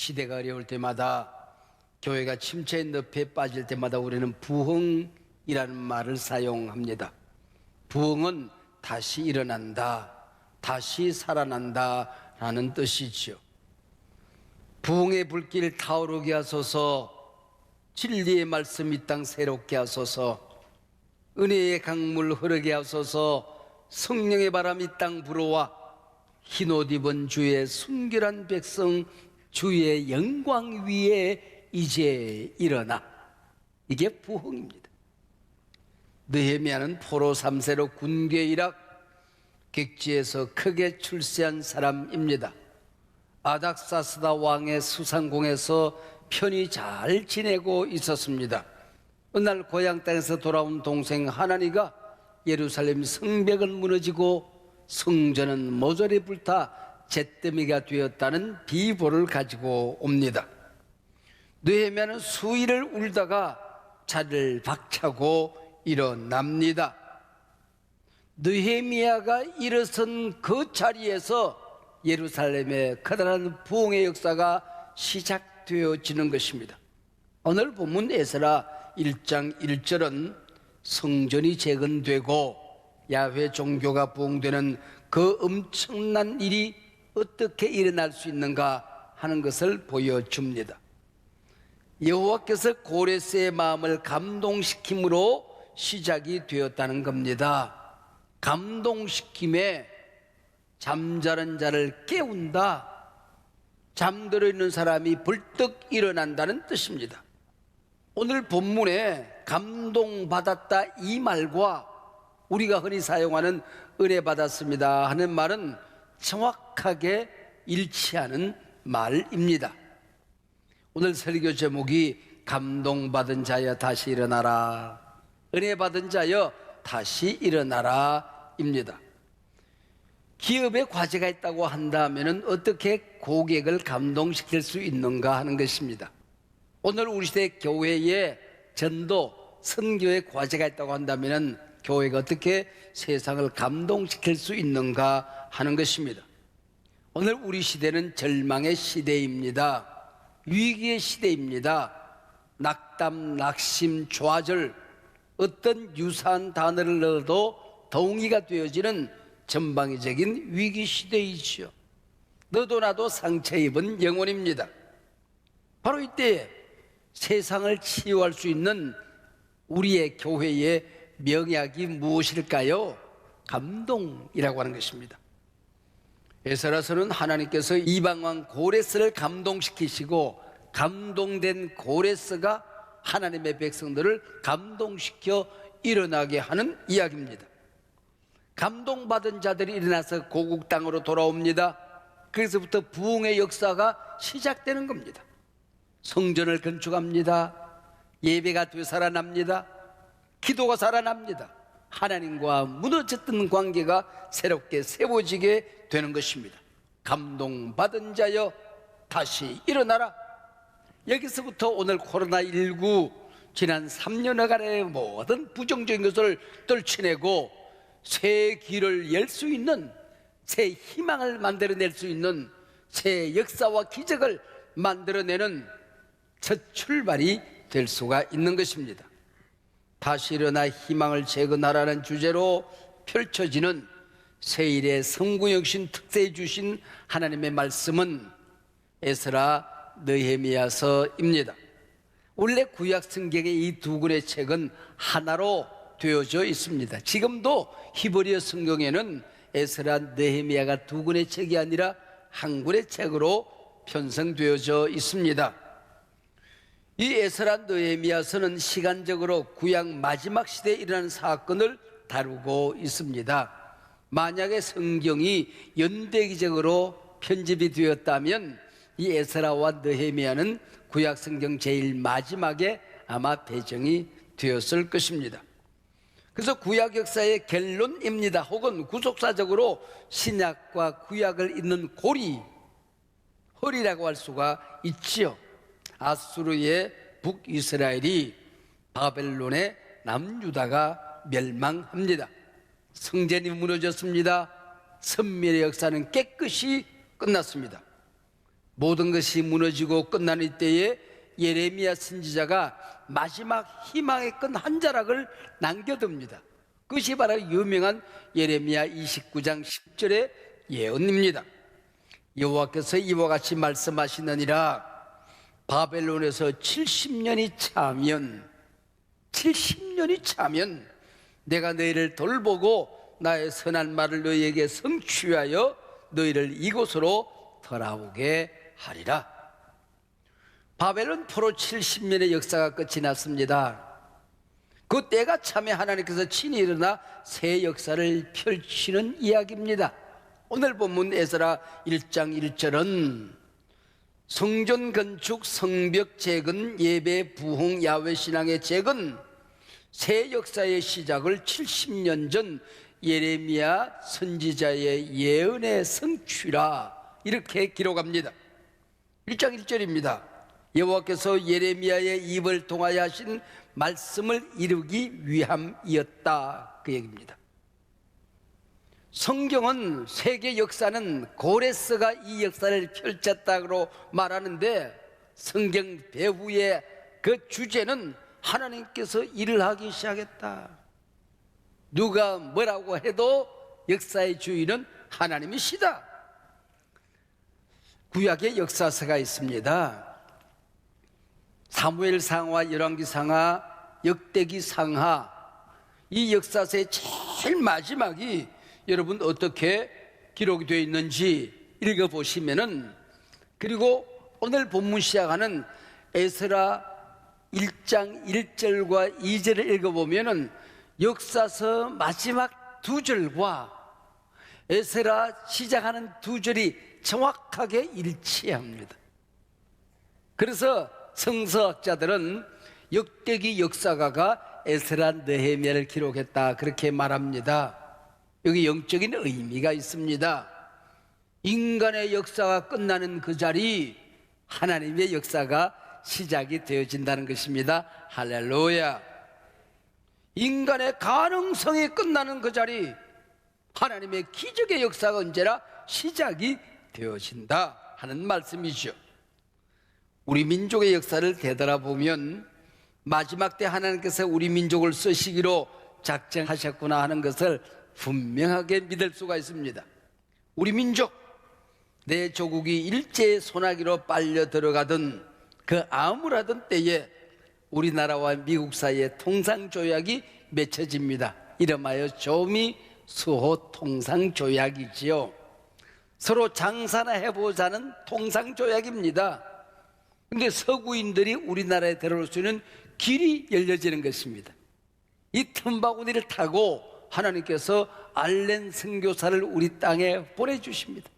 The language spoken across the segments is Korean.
시대가 어려울 때마다, 교회가 침체의 늪에 빠질 때마다 우리는 부흥이라는 말을 사용합니다. 부흥은 다시 일어난다, 다시 살아난다 라는 뜻이지요. 부흥의 불길 타오르게 하소서, 진리의 말씀 이 땅 새롭게 하소서, 은혜의 강물 흐르게 하소서, 성령의 바람 이 땅 불어와 흰옷 입은 주의 순결한 백성 주의 영광 위에 이제 일어나. 이게 부흥입니다. 느헤미야는 포로 3세로 군괴 이락 객지에서 크게 출세한 사람입니다. 아닥사스다 왕의 수상공에서 편히 잘 지내고 있었습니다. 어느 날 고향 땅에서 돌아온 동생 하나니가 예루살렘 성벽은 무너지고 성전은 모조리 불타 잿더미가 되었다는 비보를 가지고 옵니다. 느헤미야는 수일을 울다가 자리를 박차고 일어납니다. 느헤미야가 일어선 그 자리에서 예루살렘의 커다란 부흥의 역사가 시작되어지는 것입니다. 오늘 본문 에스라 1장 1절은 성전이 재건되고 야훼 종교가 부흥되는 그 엄청난 일이 어떻게 일어날 수 있는가 하는 것을 보여줍니다. 여호와께서 고레스의 마음을 감동시킴으로 시작이 되었다는 겁니다. 감동시킴에 잠자는 자를 깨운다, 잠들어 있는 사람이 벌떡 일어난다는 뜻입니다. 오늘 본문에 감동받았다 이 말과 우리가 흔히 사용하는 은혜 받았습니다 하는 말은 정확하게 일치하는 말입니다. 오늘 설교 제목이 감동받은 자여 다시 일어나라, 은혜 받은 자여 다시 일어나라 입니다. 기업에 과제가 있다고 한다면 어떻게 고객을 감동시킬 수 있는가 하는 것입니다. 오늘 우리 시대 교회에 전도, 선교에 과제가 있다고 한다면 교회가 어떻게 세상을 감동시킬 수 있는가 하는 것입니다. 오늘 우리 시대는 절망의 시대입니다. 위기의 시대입니다. 낙담, 낙심, 좌절, 어떤 유사한 단어를 넣어도 동의가 되어지는 전방위적인 위기 시대이지요. 너도 나도 상처 입은 영혼입니다. 바로 이때 세상을 치유할 수 있는 우리의 교회의 명약이 무엇일까요? 감동이라고 하는 것입니다. 에스라서는 하나님께서 이방왕 고레스를 감동시키시고 감동된 고레스가 하나님의 백성들을 감동시켜 일어나게 하는 이야기입니다. 감동받은 자들이 일어나서 고국 땅으로 돌아옵니다. 그래서부터 부흥의 역사가 시작되는 겁니다. 성전을 건축합니다. 예배가 되살아납니다. 기도가 살아납니다. 하나님과 무너졌던 관계가 새롭게 세워지게 되는 것입니다. 감동받은 자여 다시 일어나라. 여기서부터 오늘 코로나19 지난 3년여간의 모든 부정적인 것을 떨쳐내고 새 길을 열 수 있는, 새 희망을 만들어낼 수 있는, 새 역사와 기적을 만들어내는 첫 출발이 될 수가 있는 것입니다. 다시 일어나 희망을 재건하라는 주제로 펼쳐지는 세일의 성구역신 특세해 주신 하나님의 말씀은 에스라, 느헤미야서입니다. 원래 구약 성경의 이 두 권의 책은 하나로 되어져 있습니다. 지금도 히브리어 성경에는 에스라, 느헤미야가 두 권의 책이 아니라 한 권의 책으로 편성되어져 있습니다. 이 에스라, 느헤미야서는 시간적으로 구약 마지막 시대에 일어난 사건을 다루고 있습니다. 만약에 성경이 연대기적으로 편집이 되었다면 이 에스라와 느헤미야는 구약 성경 제일 마지막에 아마 배정이 되었을 것입니다. 그래서 구약 역사의 결론입니다. 혹은 구속사적으로 신약과 구약을 잇는 허리라고 할 수가 있지요. 아수르의 북이스라엘이 바벨론의 남유다가 멸망합니다. 성전이 무너졌습니다. 선멸의 역사는 깨끗이 끝났습니다. 모든 것이 무너지고 끝나는 이때에 예레미야 선지자가 마지막 희망의 끈 한 자락을 남겨둡니다. 그것이 바로 유명한 예레미야 29장 10절의 예언입니다. 여호와께서 이와 같이 말씀하시느니라. 바벨론에서 70년이 차면 내가 너희를 돌보고 나의 선한 말을 너희에게 성취하여 너희를 이곳으로 돌아오게 하리라. 바벨론 포로 70년의 역사가 끝이 났습니다. 그 때가 참에 하나님께서 친히 일어나 새 역사를 펼치는 이야기입니다. 오늘 본문 에스라 1장 1절은 성전 건축, 성벽 재건, 예배, 부흥, 야훼 신앙의 재건, 새 역사의 시작을 70년 전 예레미야 선지자의 예언의 성취라 이렇게 기록합니다. 1장 1절입니다. 여호와께서 예레미야의 입을 통하여 하신 말씀을 이루기 위함이었다, 그 얘기입니다. 성경은 세계 역사는 고레스가 이 역사를 펼쳤다고 말하는데, 성경 배후의 그 주제는 하나님께서 일을 하기 시작했다. 누가 뭐라고 해도 역사의 주인은 하나님이시다. 구약의 역사서가 있습니다. 사무엘상하, 열왕기상하, 역대기상하, 이 역사서의 제일 마지막이 여러분 어떻게 기록이 되어 있는지 읽어보시면은, 그리고 오늘 본문 시작하는 에스라 1장 1절과 2절을 읽어보면은 역사서 마지막 두 절과 에스라 시작하는 두 절이 정확하게 일치합니다. 그래서 성서학자들은 역대기 역사가가 에스라 느헤미야를 기록했다, 그렇게 말합니다. 여기 영적인 의미가 있습니다. 인간의 역사가 끝나는 그 자리, 하나님의 역사가 시작이 되어진다는 것입니다. 할렐루야. 인간의 가능성이 끝나는 그 자리, 하나님의 기적의 역사가 언제나 시작이 되어진다 하는 말씀이죠. 우리 민족의 역사를 되돌아보면 마지막 때 하나님께서 우리 민족을 쓰시기로 작정하셨구나 하는 것을 분명하게 믿을 수가 있습니다. 우리 민족, 내 조국이 일제의 소나기로 빨려 들어가던 그 암울하던 때에 우리나라와 미국 사이에 통상조약이 맺혀집니다. 이름하여 조미 수호 통상조약이지요. 서로 장사나 해보자는 통상조약입니다. 근데 서구인들이 우리나라에 들어올 수 있는 길이 열려지는 것입니다. 이 틈바구니를 타고 하나님께서 알렌 선교사를 우리 땅에 보내주십니다.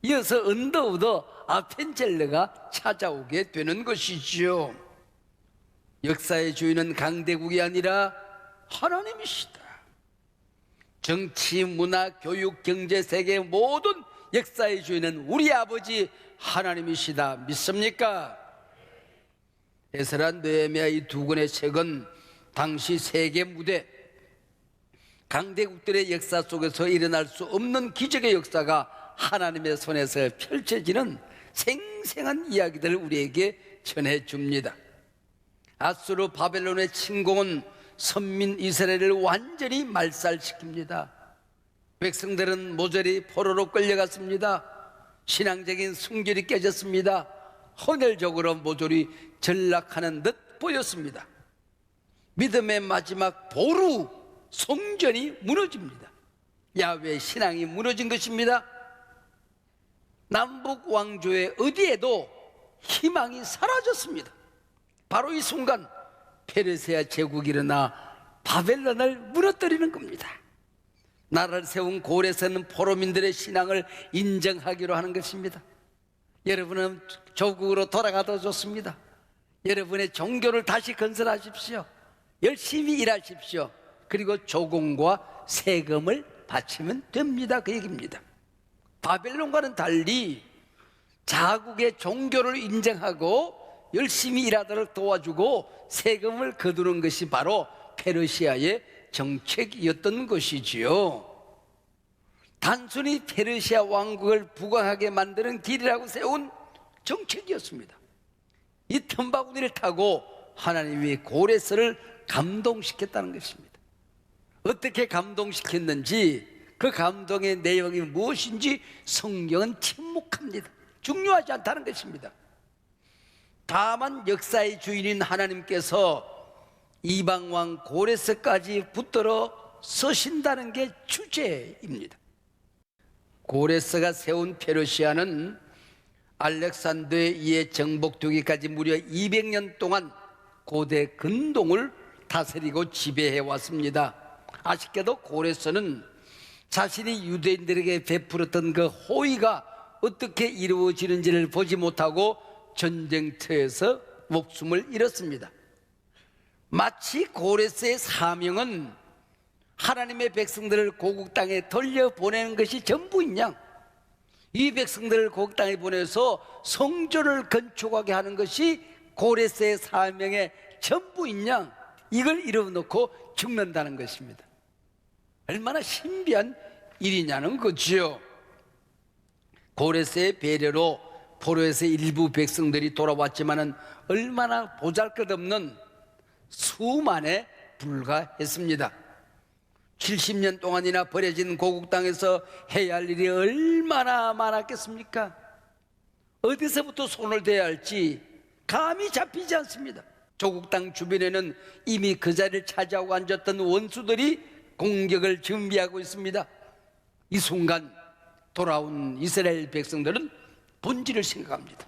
이어서 언더우더 아펜젤레가 찾아오게 되는 것이지요. 역사의 주인은 강대국이 아니라 하나님이시다. 정치, 문화, 교육, 경제, 세계 모든 역사의 주인은 우리 아버지 하나님이시다. 믿습니까? 에스라, 느헤미야 이 두 권의 책은 당시 세계 무대, 강대국들의 역사 속에서 일어날 수 없는 기적의 역사가 하나님의 손에서 펼쳐지는 생생한 이야기들을 우리에게 전해줍니다. 아수르 바벨론의 침공은 선민 이스라엘을 완전히 말살시킵니다. 백성들은 모조리 포로로 끌려갔습니다. 신앙적인 순결이 깨졌습니다. 헌혈적으로 모조리 전락하는 듯 보였습니다. 믿음의 마지막 보루, 성전이 무너집니다. 야훼 신앙이 무너진 것입니다. 남북 왕조의 어디에도 희망이 사라졌습니다. 바로 이 순간 페르시아 제국이 일어나 바벨론을 무너뜨리는 겁니다. 나라를 세운 고레스는 포로민들의 신앙을 인정하기로 하는 것입니다. 여러분은 조국으로 돌아가도 좋습니다. 여러분의 종교를 다시 건설하십시오. 열심히 일하십시오. 그리고 조공과 세금을 바치면 됩니다, 그 얘기입니다. 바벨론과는 달리 자국의 종교를 인정하고 열심히 일하도록 도와주고 세금을 거두는 것이 바로 페르시아의 정책이었던 것이지요. 단순히 페르시아 왕국을 부강하게 만드는 길이라고 세운 정책이었습니다. 이 틈바구니를 타고 하나님이 고레스를 감동시켰다는 것입니다. 어떻게 감동시켰는지, 그 감동의 내용이 무엇인지 성경은 침묵합니다. 중요하지 않다는 것입니다. 다만 역사의 주인인 하나님께서 이방왕 고레스까지 붙들어 서신다는 게 주제입니다. 고레스가 세운 페르시아는 알렉산더에 의해 정복되기까지 무려 200년 동안 고대 근동을 다스리고 지배해 왔습니다. 아쉽게도 고레스는 자신이 유대인들에게 베풀었던 그 호의가 어떻게 이루어지는지를 보지 못하고 전쟁터에서 목숨을 잃었습니다. 마치 고레스의 사명은 하나님의 백성들을 고국 땅에 돌려보내는 것이 전부인 양, 이 백성들을 고국 땅에 보내서 성전을 건축하게 하는 것이 고레스의 사명의 전부인 양, 이걸 이뤄놓고 죽는다는 것입니다. 얼마나 신비한 일이냐는 거지요. 고레스의 배려로 포로에서 일부 백성들이 돌아왔지만은 얼마나 보잘것없는 수만에 불과했습니다. 70년 동안이나 버려진 고국 땅에서 해야 할 일이 얼마나 많았겠습니까? 어디서부터 손을 대야 할지 감이 잡히지 않습니다. 조국 땅 주변에는 이미 그 자리를 차지하고 앉았던 원수들이 공격을 준비하고 있습니다. 이 순간 돌아온 이스라엘 백성들은 본질을 생각합니다.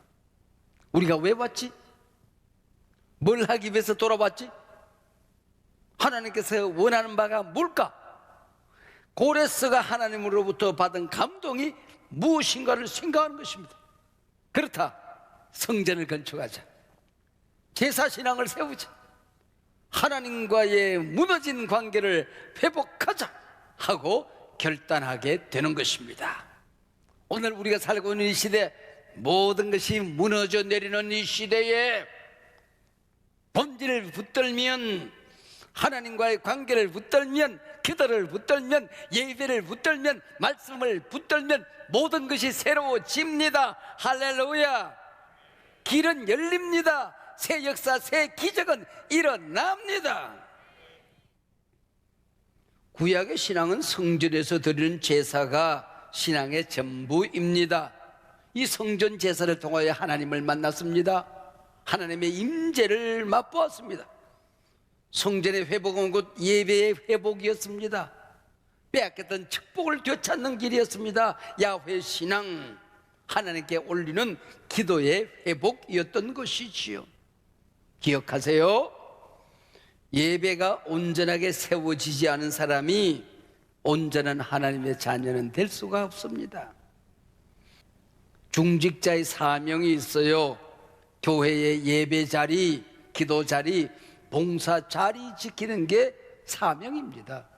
우리가 왜 왔지? 뭘 하기 위해서 돌아왔지? 하나님께서 원하는 바가 뭘까? 고레스가 하나님으로부터 받은 감동이 무엇인가를 생각하는 것입니다. 그렇다, 성전을 건축하자, 제사신앙을 세우자, 하나님과의 무너진 관계를 회복하자 하고 결단하게 되는 것입니다. 오늘 우리가 살고 있는 이 시대, 모든 것이 무너져 내리는 이 시대에 본질을 붙들면, 하나님과의 관계를 붙들면, 기도를 붙들면, 예배를 붙들면, 말씀을 붙들면 모든 것이 새로워집니다. 할렐루야. 길은 열립니다. 새 역사, 새 기적은 일어납니다. 구약의 신앙은 성전에서 드리는 제사가 신앙의 전부입니다. 이 성전 제사를 통하여 하나님을 만났습니다. 하나님의 임재를 맛보았습니다. 성전의 회복은 곧 예배의 회복이었습니다. 빼앗겼던 축복을 되찾는 길이었습니다. 야훼 신앙, 하나님께 올리는 기도의 회복이었던 것이지요. 기억하세요. 예배가 온전하게 세워지지 않은 사람이 온전한 하나님의 자녀는 될 수가 없습니다. 중직자의 사명이 있어요. 교회의 예배 자리, 기도 자리, 봉사 자리 지키는 게 사명입니다.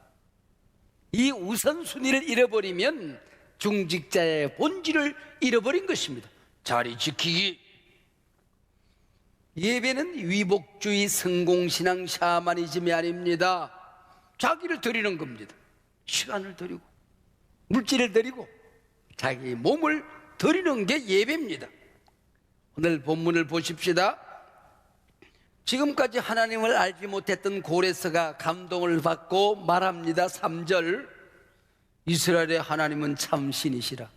이 우선순위를 잃어버리면 중직자의 본질을 잃어버린 것입니다. 자리 지키기. 예배는 위복주의, 성공신앙, 샤머니즘이 아닙니다. 자기를 드리는 겁니다. 시간을 드리고 물질을 드리고 자기 몸을 드리는 게 예배입니다. 오늘 본문을 보십시다. 지금까지 하나님을 알지 못했던 고레스가 감동을 받고 말합니다. 3절, 이스라엘의 하나님은 참 신이시라.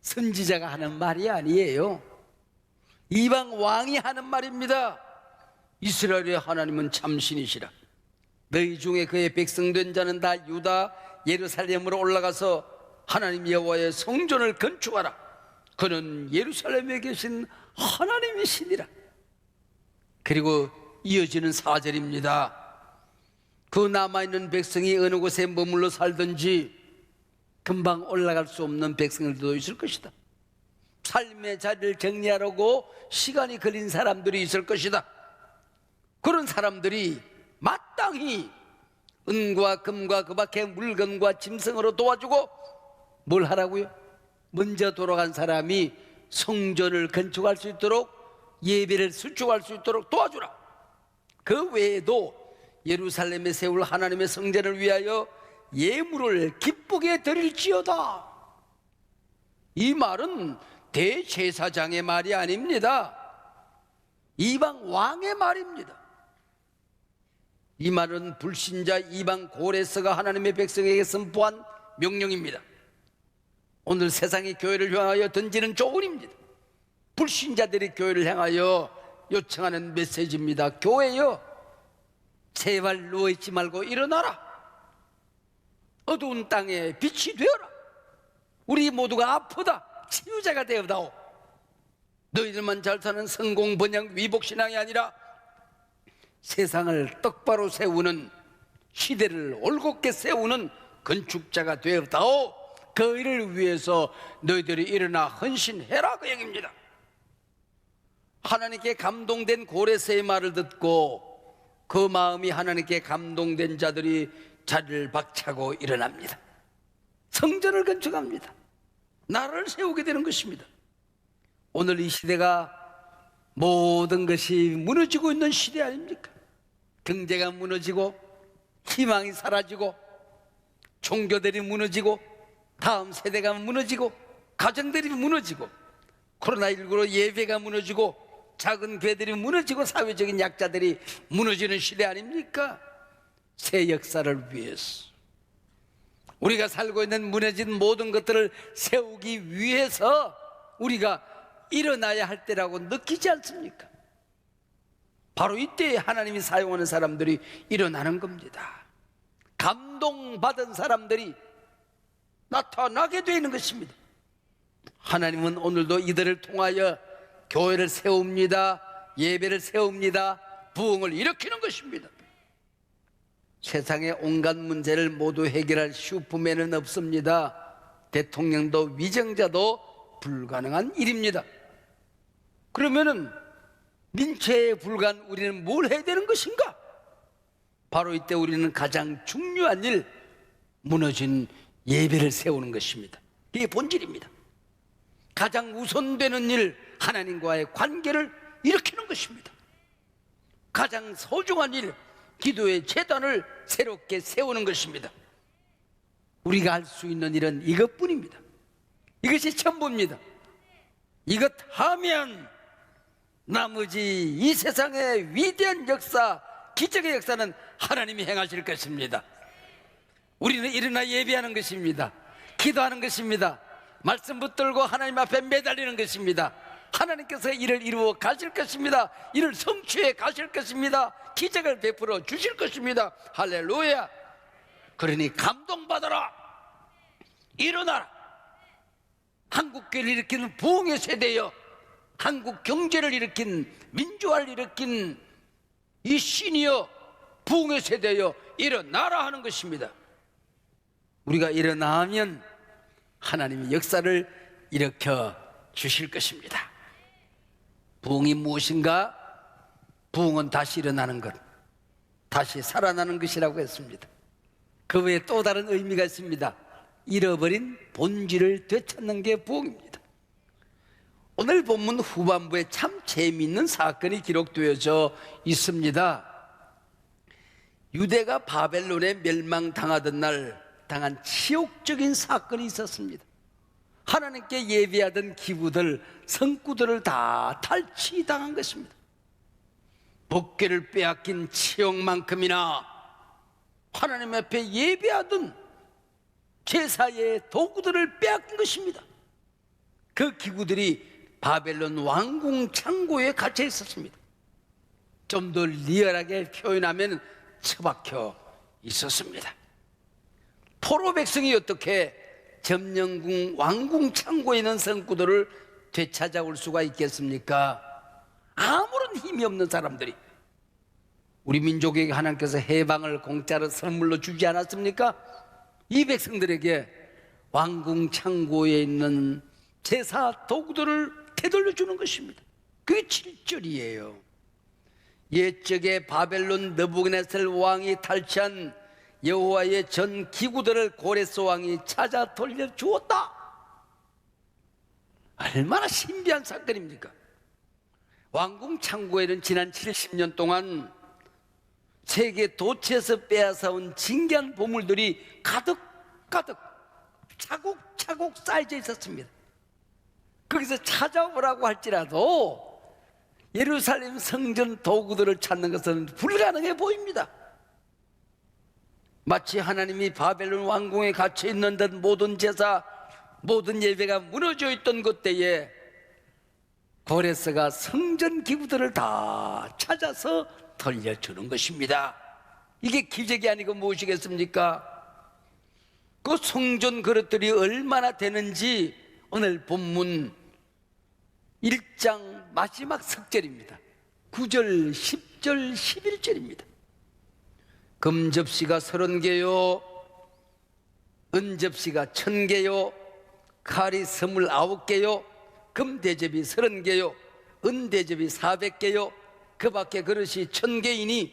선지자가 하는 말이 아니에요. 이방 왕이 하는 말입니다. 이스라엘의 하나님은 참 신이시라. 너희 중에 그의 백성된 자는 다 유다 예루살렘으로 올라가서 하나님 여호와의 성전을 건축하라. 그는 예루살렘에 계신 하나님이시니라. 그리고 이어지는 4절입니다. 그 남아있는 백성이 어느 곳에 머물러 살든지 금방 올라갈 수 없는 백성들도 있을 것이다. 삶의 자리를 정리하려고 시간이 걸린 사람들이 있을 것이다. 그런 사람들이 마땅히 은과 금과 그 밖의 물건과 짐승으로 도와주고 뭘 하라고요? 먼저 돌아간 사람이 성전을 건축할 수 있도록, 예배를 수축할 수 있도록 도와주라. 그 외에도 예루살렘에 세울 하나님의 성전을 위하여 예물을 기쁘게 드릴지어다. 이 말은 대제사장의 말이 아닙니다. 이방 왕의 말입니다. 이 말은 불신자 이방 고레스가 하나님의 백성에게 선포한 명령입니다. 오늘 세상이 교회를 향하여 던지는 조언입니다. 불신자들이 교회를 향하여 요청하는 메시지입니다. 교회여, 제발 누워있지 말고 일어나라. 어두운 땅에 빛이 되어라. 우리 모두가 아프다. 치유자가 되어다오. 너희들만 잘 사는 성공 번영 위복신앙이 아니라 세상을 똑바로 세우는, 시대를 올곧게 세우는 건축자가 되어다오. 그 일을 위해서 너희들이 일어나 헌신해라, 그 얘기입니다. 하나님께 감동된 고레스의 말을 듣고 그 마음이 하나님께 감동된 자들이 자리를 박차고 일어납니다. 성전을 건축합니다. 나라를 세우게 되는 것입니다. 오늘 이 시대가 모든 것이 무너지고 있는 시대 아닙니까? 경제가 무너지고 희망이 사라지고 종교들이 무너지고 다음 세대가 무너지고 가정들이 무너지고 코로나19로 예배가 무너지고 작은 교회들이 무너지고 사회적인 약자들이 무너지는 시대 아닙니까? 새 역사를 위해서 우리가 살고 있는 무너진 모든 것들을 세우기 위해서 우리가 일어나야 할 때라고 느끼지 않습니까? 바로 이때에 하나님이 사용하는 사람들이 일어나는 겁니다. 감동받은 사람들이 나타나게 되는 것입니다. 하나님은 오늘도 이들을 통하여 교회를 세웁니다. 예배를 세웁니다. 부흥을 일으키는 것입니다. 세상의 온갖 문제를 모두 해결할 슈퍼맨은 없습니다. 대통령도 위정자도 불가능한 일입니다. 그러면은 민체에 불과한 우리는 뭘 해야 되는 것인가? 바로 이때 우리는 가장 중요한 일, 무너진 예배를 세우는 것입니다. 이게 본질입니다. 가장 우선되는 일, 하나님과의 관계를 일으키는 것입니다. 가장 소중한 일, 기도의 제단을 새롭게 세우는 것입니다. 우리가 할 수 있는 일은 이것뿐입니다. 이것이 전부입니다. 이것 하면 나머지 이 세상의 위대한 역사, 기적의 역사는 하나님이 행하실 것입니다. 우리는 일어나 예배하는 것입니다. 기도하는 것입니다. 말씀 붙들고 하나님 앞에 매달리는 것입니다. 하나님께서 이를 이루어 가실 것입니다. 이를 성취해 가실 것입니다. 기적을 베풀어 주실 것입니다. 할렐루야. 그러니 감동받아라. 일어나라. 한국교회를 일으키는 부흥의 세대여, 한국 경제를 일으킨, 민주화를 일으킨 이 신이여, 부흥의 세대여, 일어나라 하는 것입니다. 우리가 일어나면 하나님이 역사를 일으켜 주실 것입니다. 부흥이 무엇인가? 부흥은 다시 일어나는 것, 다시 살아나는 것이라고 했습니다. 그 외에 또 다른 의미가 있습니다. 잃어버린 본질을 되찾는 게 부흥입니다. 오늘 본문 후반부에 참 재미있는 사건이 기록되어져 있습니다. 유대가 바벨론에 멸망당하던 날 당한 치욕적인 사건이 있었습니다. 하나님께 예배하던 기구들, 성구들을 다 탈취당한 것입니다. 복궤를 빼앗긴 치욕만큼이나 하나님 앞에 예배하던 제사의 도구들을 빼앗긴 것입니다. 그 기구들이 바벨론 왕궁 창고에 갇혀 있었습니다. 좀 더 리얼하게 표현하면 처박혀 있었습니다. 포로 백성이 어떻게 점령궁 왕궁 창고에 있는 성구들을 되찾아올 수가 있겠습니까? 아무런 힘이 없는 사람들이. 우리 민족에게 하나님께서 해방을 공짜로 선물로 주지 않았습니까? 이 백성들에게 왕궁 창고에 있는 제사 도구들을 되돌려주는 것입니다. 그게 7절이에요. 옛적에 바벨론 느부갓네살 왕이 탈취한 여호와의 전 기구들을 고레스 왕이 찾아 돌려주었다. 얼마나 신비한 사건입니까? 왕궁 창고에는 지난 70년 동안 세계 도처에서 빼앗아온 진귀한 보물들이 가득가득 차곡차곡 쌓여져 있었습니다. 거기서 찾아오라고 할지라도 예루살렘 성전 도구들을 찾는 것은 불가능해 보입니다. 마치 하나님이 바벨론 왕궁에 갇혀 있는 듯 모든 제사, 모든 예배가 무너져 있던 그때에 고레스가 성전 기구들을 다 찾아서 돌려주는 것입니다. 이게 기적이 아니고 무엇이겠습니까? 그 성전 그릇들이 얼마나 되는지 오늘 본문 1장 마지막 석절입니다. 9절, 10절, 11절입니다. 금접시가 30개요, 은접시가 1000개요, 칼이 29개요, 금대접이 30개요, 은대접이 400개요, 그 밖에 그릇이 1000개이니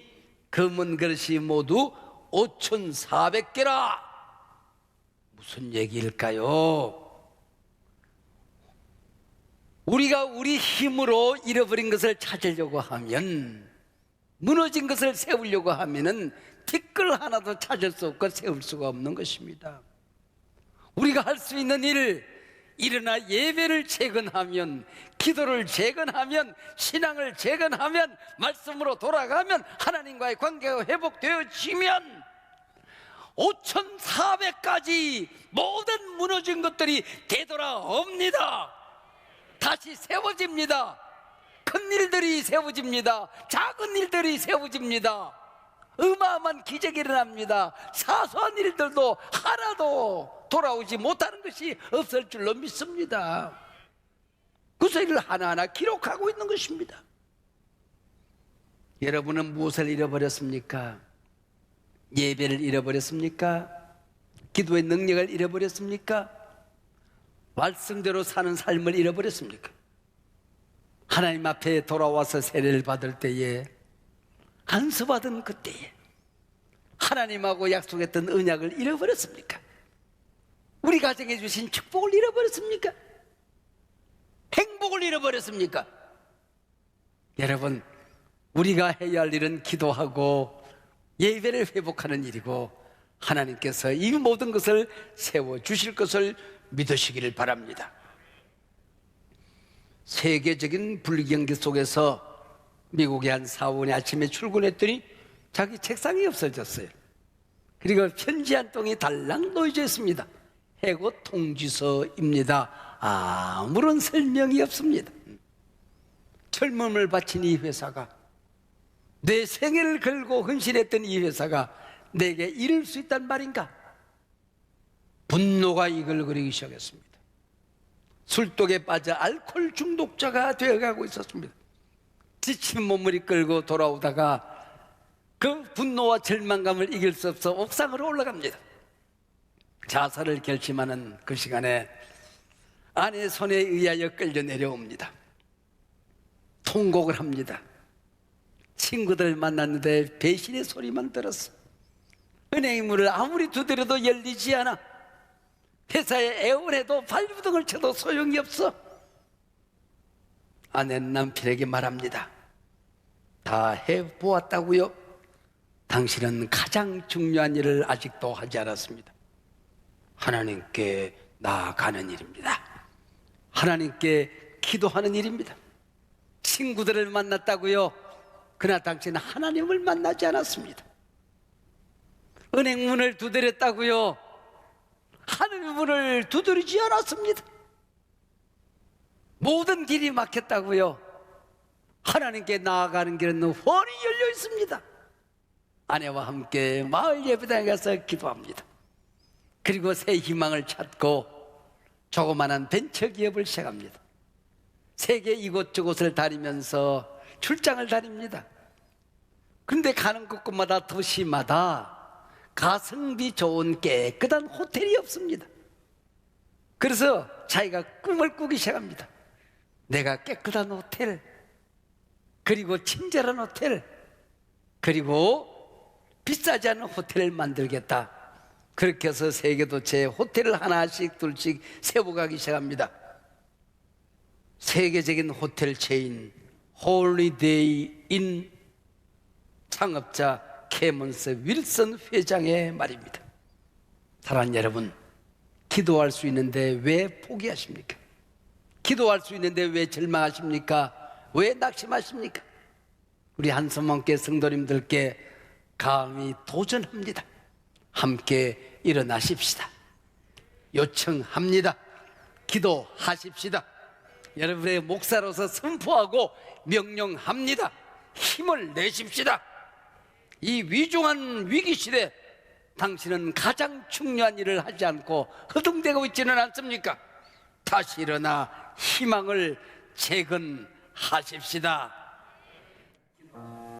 금은 그릇이 모두 5400개라. 무슨 얘기일까요? 우리가 우리 힘으로 잃어버린 것을 찾으려고 하면, 무너진 것을 세우려고 하면은 티끌 하나도 찾을 수 없고 세울 수가 없는 것입니다. 우리가 할 수 있는 일, 일어나 예배를 재건하면, 기도를 재건하면, 신앙을 재건하면, 말씀으로 돌아가면, 하나님과의 관계가 회복되어지면 5400가지 모든 무너진 것들이 되돌아옵니다. 다시 세워집니다. 큰 일들이 세워집니다. 작은 일들이 세워집니다. 어마어마한 기적이 일어납니다. 사소한 일들도 하나도 돌아오지 못하는 것이 없을 줄로 믿습니다. 그 소리를 하나하나 기록하고 있는 것입니다. 여러분은 무엇을 잃어버렸습니까? 예배를 잃어버렸습니까? 기도의 능력을 잃어버렸습니까? 말씀대로 사는 삶을 잃어버렸습니까? 하나님 앞에 돌아와서 세례를 받을 때에, 안수받은 그때에 하나님하고 약속했던 언약을 잃어버렸습니까? 우리 가정에 주신 축복을 잃어버렸습니까? 행복을 잃어버렸습니까? 여러분, 우리가 해야 할 일은 기도하고 예배를 회복하는 일이고, 하나님께서 이 모든 것을 세워주실 것을 믿으시기를 바랍니다. 세계적인 불경기 속에서 미국의 한 사원이 아침에 출근했더니 자기 책상이 없어졌어요. 그리고 편지 한 통이 달랑 놓여져 있습니다. 해고 통지서입니다. 아무런 설명이 없습니다. 젊음을 바친 이 회사가, 내 생애를 걸고 헌신했던 이 회사가 내게 이럴 수 있단 말인가? 분노가 이글거리기 시작했습니다. 술독에 빠져 알코올 중독자가 되어가고 있었습니다. 지친 몸을 이끌고 돌아오다가 그 분노와 절망감을 이길 수 없어 옥상으로 올라갑니다. 자살을 결심하는 그 시간에 아내 손에 의하여 끌려 내려옵니다. 통곡을 합니다. 친구들 만났는데 배신의 소리만 들었어. 은행의 문을 아무리 두드려도 열리지 않아. 회사에 애원해도 발부둥을 쳐도 소용이 없어. 아내는 남편에게 말합니다. 다 해보았다고요? 당신은 가장 중요한 일을 아직도 하지 않았습니다. 하나님께 나아가는 일입니다. 하나님께 기도하는 일입니다. 친구들을 만났다고요? 그러나 당신은 하나님을 만나지 않았습니다. 은행 문을 두드렸다고요? 하늘의 문을 두드리지 않았습니다. 모든 길이 막혔다고요? 하나님께 나아가는 길은 훤히 열려 있습니다. 아내와 함께 마을 예배당에 가서 기도합니다. 그리고 새 희망을 찾고 조그마한 벤처기업을 시작합니다. 세계 이곳저곳을 다니면서 출장을 다닙니다. 그런데 가는 곳곳마다 도시마다 가성비 좋은 깨끗한 호텔이 없습니다. 그래서 자기가 꿈을 꾸기 시작합니다. 내가 깨끗한 호텔, 그리고 친절한 호텔, 그리고 비싸지 않은 호텔을 만들겠다. 그렇게 해서 세계도처에 호텔을 하나씩 둘씩 세워가기 시작합니다. 세계적인 호텔 체인 홀리데이 인 창업자 케먼스 윌슨 회장의 말입니다. 사랑하는 여러분, 기도할 수 있는데 왜 포기하십니까? 기도할 수 있는데 왜 절망하십니까? 왜 낙심하십니까? 우리 한서망교회 성도님들께 감히 도전합니다. 함께 일어나십시다. 요청합니다. 기도하십시다. 여러분의 목사로서 선포하고 명령합니다. 힘을 내십시다. 이 위중한 위기시대 당신은 가장 중요한 일을 하지 않고 허둥대고 있지는 않습니까? 다시 일어나 희망을 재건하십시다.